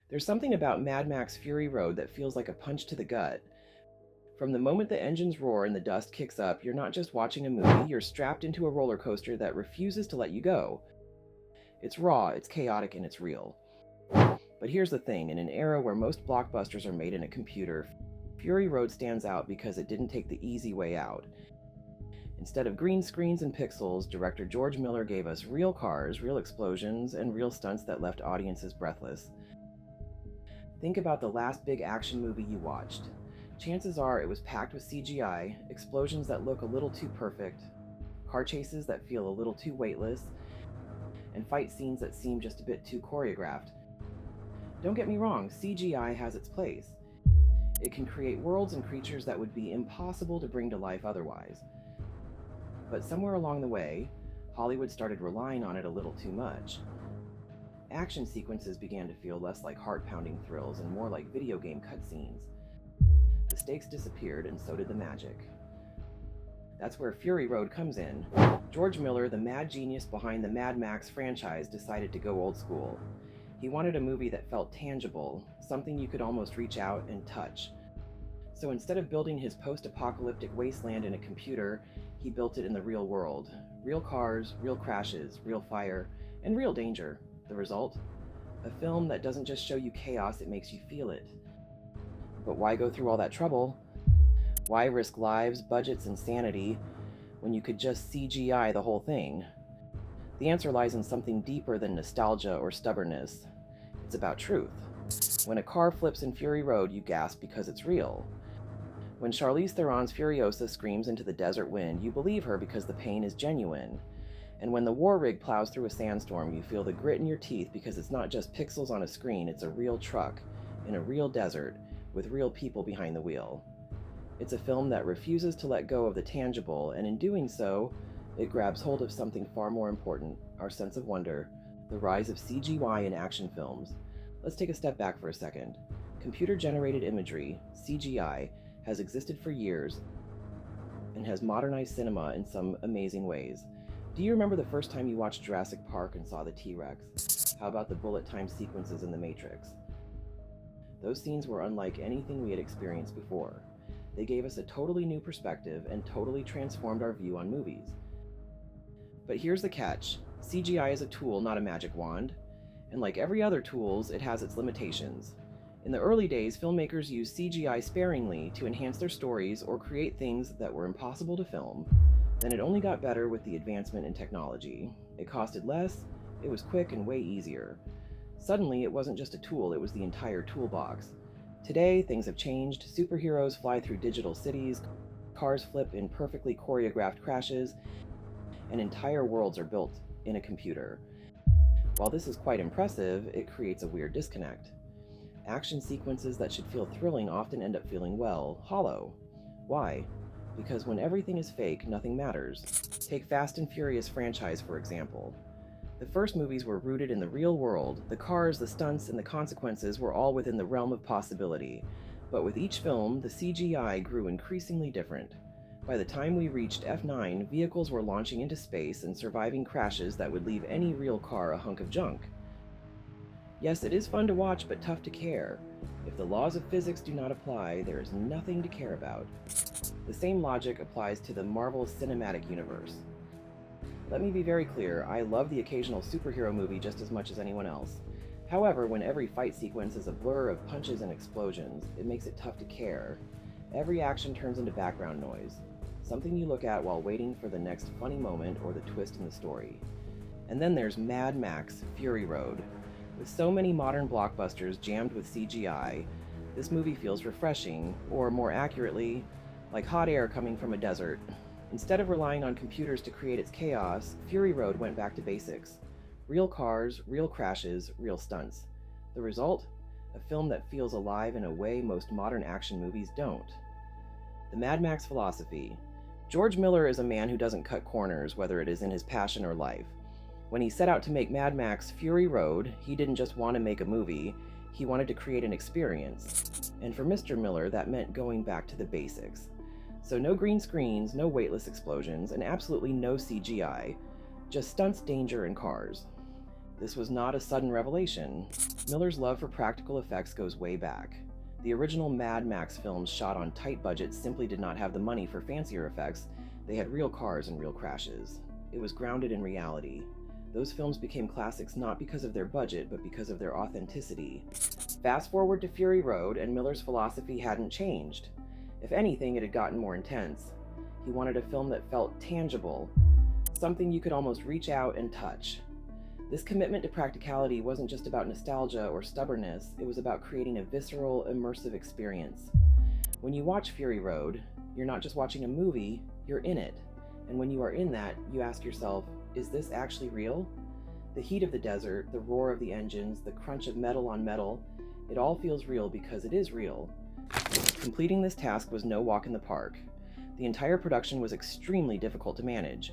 There's something about Mad Max Fury Road that feels like a punch to the gut. From the moment the engines roar and the dust kicks up, you're not just watching a movie, you're strapped into a roller coaster that refuses to let you go. It's raw, it's chaotic, and it's real. But here's the thing, in an era where most blockbusters are made in a computer, Fury Road stands out because it didn't take the easy way out. Instead of green screens and pixels, director George Miller gave us real cars, real explosions, and real stunts that left audiences breathless. Think about the last big action movie you watched. Chances are it was packed with CGI, explosions that look a little too perfect, car chases that feel a little too weightless, and fight scenes that seem just a bit too choreographed. Don't get me wrong, CGI has its place. It can create worlds and creatures that would be impossible to bring to life otherwise. But somewhere along the way, Hollywood started relying on it a little too much. Action sequences began to feel less like heart-pounding thrills and more like video game cutscenes. The stakes disappeared, and so did the magic. That's where Fury Road comes in. George Miller, the mad genius behind the Mad Max franchise, decided to go old school. He wanted a movie that felt tangible, something you could almost reach out and touch. So instead of building his post-apocalyptic wasteland in a computer, he built it in the real world. Real cars, real crashes, real fire, and real danger. The result? A film that doesn't just show you chaos, it makes you feel it. But why go through all that trouble? Why risk lives, budgets, and sanity when you could just CGI the whole thing? The answer lies in something deeper than nostalgia or stubbornness. It's about truth. When a car flips in Fury Road, you gasp because it's real. When Charlize Theron's Furiosa screams into the desert wind, you believe her because the pain is genuine. And when the war rig plows through a sandstorm, you feel the grit in your teeth because it's not just pixels on a screen, it's a real truck in a real desert with real people behind the wheel. It's a film that refuses to let go of the tangible, and in doing so, it grabs hold of something far more important, our sense of wonder, the rise of CGI in action films. Let's take a step back for a second. Computer-generated imagery, CGI, has existed for years and has modernized cinema in some amazing ways. Do you remember the first time you watched Jurassic Park and saw the T-Rex? How about the bullet time sequences in The Matrix? Those scenes were unlike anything we had experienced before. They gave us a totally new perspective and totally transformed our view on movies. But here's the catch. CGI is a tool, not a magic wand. And like every other tools, it has its limitations. In the early days, filmmakers used CGI sparingly to enhance their stories or create things that were impossible to film. Then it only got better with the advancement in technology. It costed less, it was quick and way easier. Suddenly, it wasn't just a tool, it was the entire toolbox. Today, things have changed. Superheroes fly through digital cities, cars flip in perfectly choreographed crashes, and entire worlds are built in a computer. While this is quite impressive, it creates a weird disconnect. Action sequences that should feel thrilling often end up feeling, well, hollow. Why? Because when everything is fake, nothing matters. Take Fast and Furious franchise, for example. The first movies were rooted in the real world. The cars, the stunts, and the consequences were all within the realm of possibility. But with each film, the CGI grew increasingly different. By the time we reached F9, vehicles were launching into space and surviving crashes that would leave any real car a hunk of junk. Yes, it is fun to watch, but tough to care. If the laws of physics do not apply, there is nothing to care about. The same logic applies to the Marvel Cinematic Universe. Let me be very clear, I love the occasional superhero movie just as much as anyone else. However, when every fight sequence is a blur of punches and explosions, it makes it tough to care. Every action turns into background noise, something you look at while waiting for the next funny moment or the twist in the story. And then there's Mad Max Fury Road. With so many modern blockbusters jammed with CGI, this movie feels refreshing, or more accurately, like hot air coming from a desert. Instead of relying on computers to create its chaos, Fury Road went back to basics. Real cars, real crashes, real stunts. The result? A film that feels alive in a way most modern action movies don't. The Mad Max philosophy. George Miller is a man who doesn't cut corners, whether it is in his passion or life. When he set out to make Mad Max Fury Road, he didn't just want to make a movie, he wanted to create an experience. And for Mr. Miller, that meant going back to the basics. So no green screens, no weightless explosions, and absolutely no CGI. Just stunts, danger, and cars. This was not a sudden revelation. Miller's love for practical effects goes way back. The original Mad Max films shot on tight budgets simply did not have the money for fancier effects. They had real cars and real crashes. It was grounded in reality. Those films became classics not because of their budget, but because of their authenticity. Fast forward to Fury Road, and Miller's philosophy hadn't changed. If anything, it had gotten more intense. He wanted a film that felt tangible, something you could almost reach out and touch. This commitment to practicality wasn't just about nostalgia or stubbornness, it was about creating a visceral, immersive experience. When you watch Fury Road, you're not just watching a movie, you're in it. And when you are in that, you ask yourself, is this actually real? The heat of the desert, the roar of the engines, the crunch of metal on metal, it all feels real because it is real. Completing this task was no walk in the park. The entire production was extremely difficult to manage.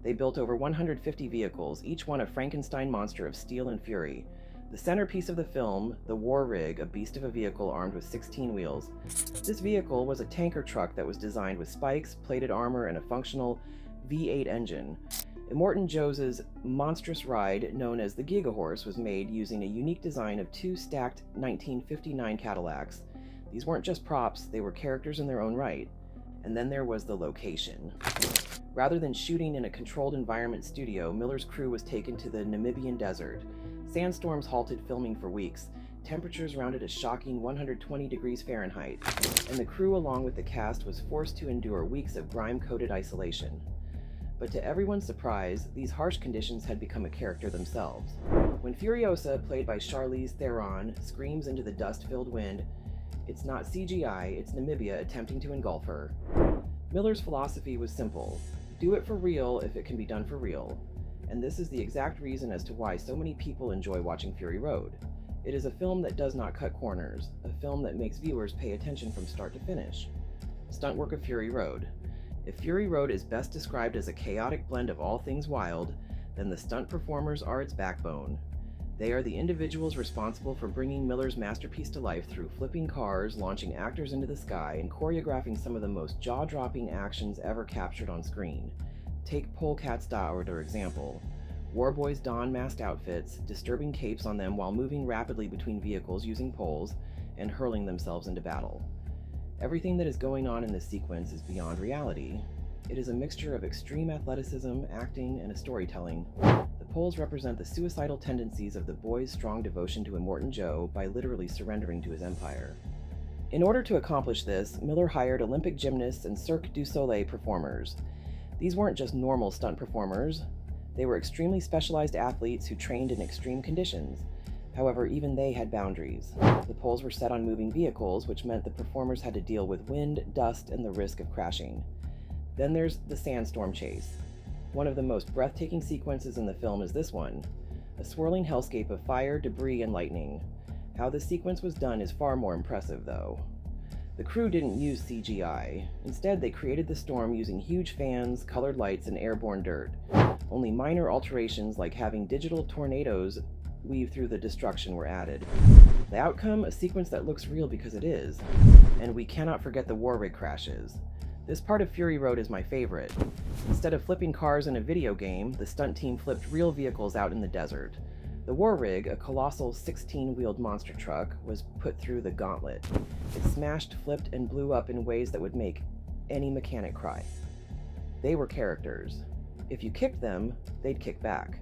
They built over 150 vehicles, each one a Frankenstein monster of steel and fury. The centerpiece of the film, the War Rig, a beast of a vehicle armed with 16 wheels. This vehicle was a tanker truck that was designed with spikes, plated armor, and a functional V8 engine. Immortan Joe's monstrous ride, known as the Gigahorse, was made using a unique design of two stacked 1959 Cadillacs. These weren't just props, they were characters in their own right. And then there was the location. Rather than shooting in a controlled environment studio, Miller's crew was taken to the Namibian desert. Sandstorms halted filming for weeks. Temperatures rounded a shocking 120 degrees Fahrenheit, and the crew along with the cast was forced to endure weeks of grime-coated isolation. But to everyone's surprise, these harsh conditions had become a character themselves. When Furiosa, played by Charlize Theron, screams into the dust-filled wind, it's not CGI, it's Namibia attempting to engulf her. Miller's philosophy was simple. Do it for real if it can be done for real. And this is the exact reason as to why so many people enjoy watching Fury Road. It is a film that does not cut corners, a film that makes viewers pay attention from start to finish. Stunt work of Fury Road. If Fury Road is best described as a chaotic blend of all things wild, then the stunt performers are its backbone. They are the individuals responsible for bringing Miller's masterpiece to life through flipping cars, launching actors into the sky, and choreographing some of the most jaw-dropping actions ever captured on screen. Take Polecat's Daughter example. Warboys don masked outfits, disturbing capes on them while moving rapidly between vehicles using poles, and hurling themselves into battle. Everything that is going on in this sequence is beyond reality. It is a mixture of extreme athleticism, acting, and a storytelling. The poles represent the suicidal tendencies of the boy's strong devotion to Immortan Joe by literally surrendering to his empire. In order to accomplish this, Miller hired Olympic gymnasts and Cirque du Soleil performers. These weren't just normal stunt performers. They were extremely specialized athletes who trained in extreme conditions. However, even they had boundaries. The poles were set on moving vehicles, which meant the performers had to deal with wind, dust, and the risk of crashing. Then there's the sandstorm chase. One of the most breathtaking sequences in the film is this one, a swirling hellscape of fire, debris, and lightning. How this sequence was done is far more impressive, though. The crew didn't use CGI. Instead, they created the storm using huge fans, colored lights, and airborne dirt. Only minor alterations, like having digital tornadoes weave through the destruction, were added. The outcome, a sequence that looks real because it is. And we cannot forget the War Rig crashes. This part of Fury Road is my favorite. Instead of flipping cars in a video game, the stunt team flipped real vehicles out in the desert. The War Rig, a colossal 16-wheeled monster truck, was put through the gauntlet. It smashed, flipped, and blew up in ways that would make any mechanic cry. They were characters. If you kicked them, they'd kick back.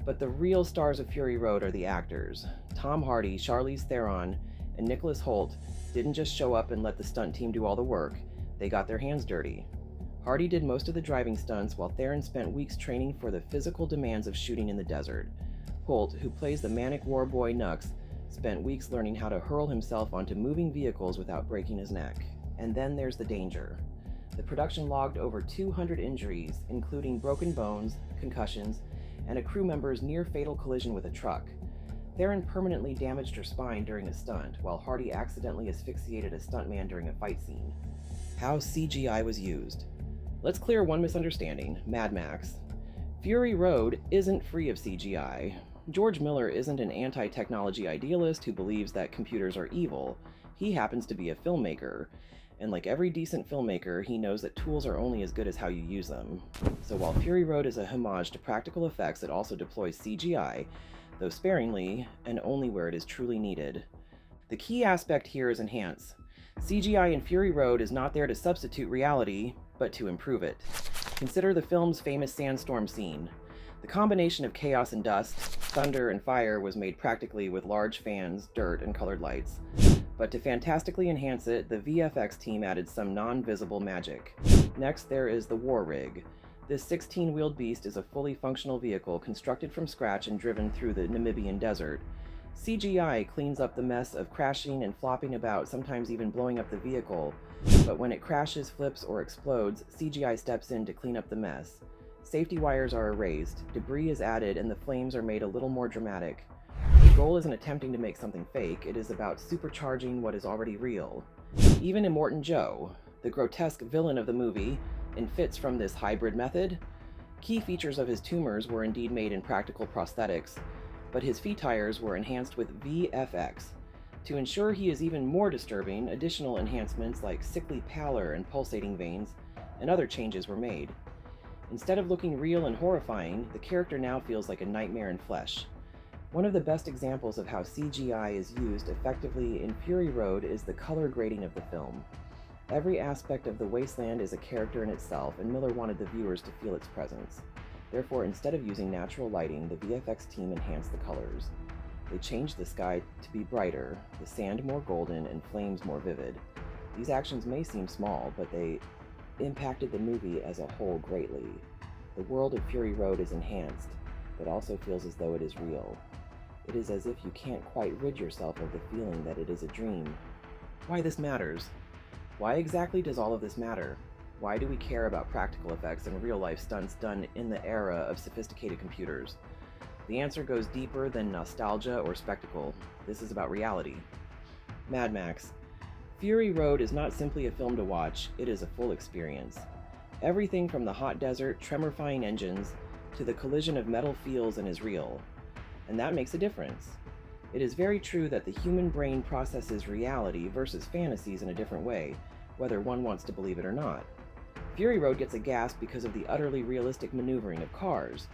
But the real stars of Fury Road are the actors. Tom Hardy, Charlize Theron, and Nicholas Hoult didn't just show up and let the stunt team do all the work. They got their hands dirty. Hardy did most of the driving stunts, while Theron spent weeks training for the physical demands of shooting in the desert. Hoult, who plays the manic war boy Nux, spent weeks learning how to hurl himself onto moving vehicles without breaking his neck. And then there's the danger. The production logged over 200 injuries, including broken bones, concussions, and a crew member's near-fatal collision with a truck. Theron permanently damaged her spine during a stunt, while Hardy accidentally asphyxiated a stuntman during a fight scene. How CGI was used. Let's clear one misunderstanding, Mad Max. Fury Road isn't free of CGI. George Miller isn't an anti-technology idealist who believes that computers are evil. He happens to be a filmmaker, and like every decent filmmaker, he knows that tools are only as good as how you use them. So while Fury Road is a homage to practical effects that also deploys CGI, though sparingly and only where it is truly needed. The key aspect here is enhance. CGI in FuryRoad is not there to substitute reality, but to improve it. Consider the film's famous sandstorm scene. The combination of chaos and dust, thunder and fire was made practically with large fans, dirt, and colored lights. But to fantastically enhance it, the VFX team added some non-visible magic. Next, there is the War Rig. This 16-wheeled beast is a fully functional vehicle constructed from scratch and driven through the Namibian desert. CGI cleans up the mess of crashing and flopping about, sometimes even blowing up the vehicle, but when it crashes, flips, or explodes, CGI steps in to clean up the mess. Safety wires are erased, debris is added, and the flames are made a little more dramatic. The goal isn't attempting to make something fake, it is about supercharging what is already real. Even Immortan Joe, the grotesque villain of the movie, benefits from this hybrid method. Key features of his tumors were indeed made in practical prosthetics, but his fetires were enhanced with VFX. To ensure he is even more disturbing, additional enhancements like sickly pallor and pulsating veins and other changes were made. Instead of looking real and horrifying, the character now feels like a nightmare in flesh. One of the best examples of how CGI is used effectively in FuryRoad is the color grading of the film. Every aspect of the wasteland is a character in itself, and Miller wanted the viewers to feel its presence. Therefore, instead of using natural lighting, the VFX team enhanced the colors. They changed the sky to be brighter, the sand more golden, and flames more vivid. These actions may seem small, but they impacted the movie as a whole greatly. The world of FuryRoad is enhanced, but also feels as though it is real. It is as if you can't quite rid yourself of the feeling that it is a dream. Why this matters? Why exactly does all of this matter? Why do we care about practical effects and real-life stunts done in the era of sophisticated computers? The answer goes deeper than nostalgia or spectacle. This is about reality. madmax. FuryRoad is not simply a film to watch, it is a full experience. Everything from the hot desert, tremorifying engines, to the collision of metal feels and is real. And that makes a difference. It is very true that the human brain processes reality versus fantasies in a different way, whether one wants to believe it or not. FuryRoad gets a gasp because of the utterly realistic maneuvering of cars.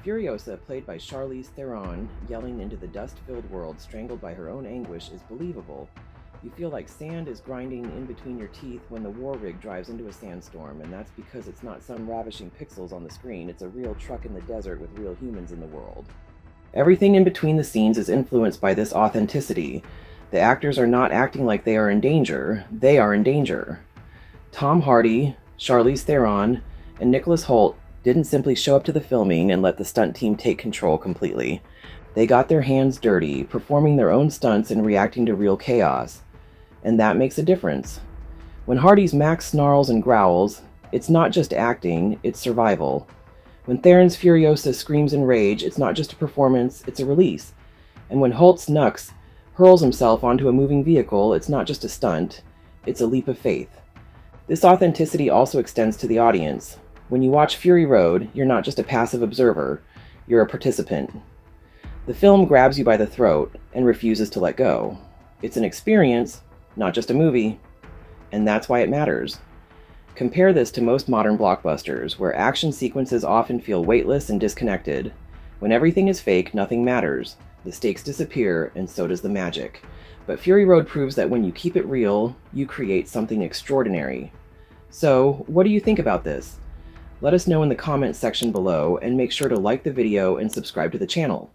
Furiosa, played by Charlize Theron, yelling into the dust-filled world strangled by her own anguish, is believable. You feel like sand is grinding in between your teeth when the War Rig drives into a sandstorm, and that's because it's not some ravishing pixels on the screen, it's a real truck in the desert with real humans in the world. Everything in between the scenes is influenced by this authenticity. The actors are not acting like they are in danger, they are in danger. Tom Hardy, Charlize Theron, and Nicholas Hoult didn't simply show up to the filming and let the stunt team take control completely. They got their hands dirty, performing their own stunts and reacting to real chaos. And that makes a difference. When Hardy's Max snarls and growls, it's not just acting, it's survival. When Theron's Furiosa screams in rage, it's not just a performance, it's a release. And when Holt's Nux hurls himself onto a moving vehicle, it's not just a stunt, it's a leap of faith. This authenticity also extends to the audience. When you watch FuryRoad, you're not just a passive observer, you're a participant. The film grabs you by the throat and refuses to let go. It's an experience, not just a movie, and that's why it matters. Compare this to most modern blockbusters, where action sequences often feel weightless and disconnected. When everything is fake, nothing matters. The stakes disappear, and so does the magic. But FuryRoad proves that when you keep it real, you create something extraordinary. So, what do you think about this? Let us know in the comments section below, and make sure to like the video and subscribe to the channel.